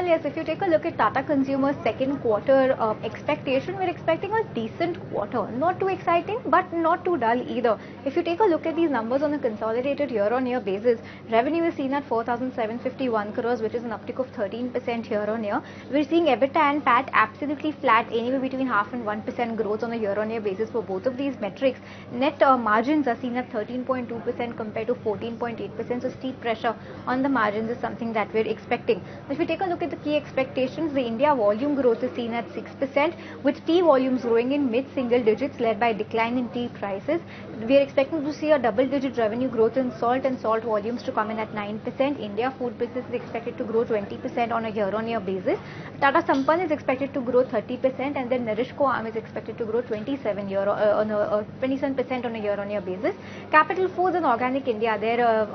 Well, yes, if you take a look at Tata Consumer's second quarter expectation, we're expecting a decent quarter. Not too exciting, but not too dull either. If you take a look at these numbers on a consolidated year-on-year basis, revenue is seen at 4,751 crores, which is an uptick of 13% year-on-year. We're seeing EBITDA and PAT absolutely flat, anywhere between 0.5% and 1% growth on a year-on-year basis for both of these metrics. Net margins are seen at 13.2% compared to 14.8%, so steep pressure on the margins is something that we're expecting. If we take a look at the key expectations, the India volume growth is seen at 6%, with tea volumes growing in mid-single digits led by a decline in tea prices. We are expecting to see a double-digit revenue growth in salt and salt volumes to come in at 9%. India food business is expected to grow 20% on a year-on-year basis. Tata Sampann is expected to grow 30%, and then Narishco Arm is expected to grow 27% on a year-on-year basis. Capital Foods and Organic India, their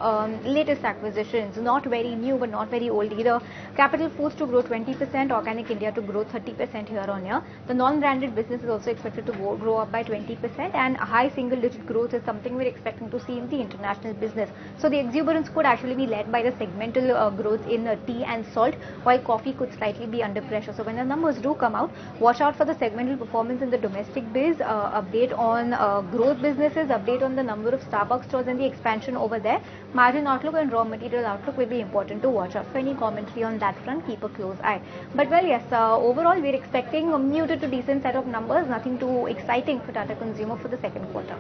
latest acquisitions, not very new but not very old either. Capital Foods to grow 20%, Organic India to grow 30% year-on-year. The non-branded business is also expected to grow up by 20%, and a high single-digit growth is something we're expecting to see in the international business. So the exuberance could actually be led by the segmental growth in tea and salt, while coffee could slightly be under pressure. So when the numbers do come out, watch out for the segmental performance in the domestic biz, update on growth businesses, update on the number of Starbucks stores and the expansion over there. Margin outlook and raw material outlook will be important to watch out for. Any commentary on that front, keep a close eye. But well, yes, overall we're expecting a muted to decent set of numbers, nothing too exciting for Tata Consumer for the second quarter.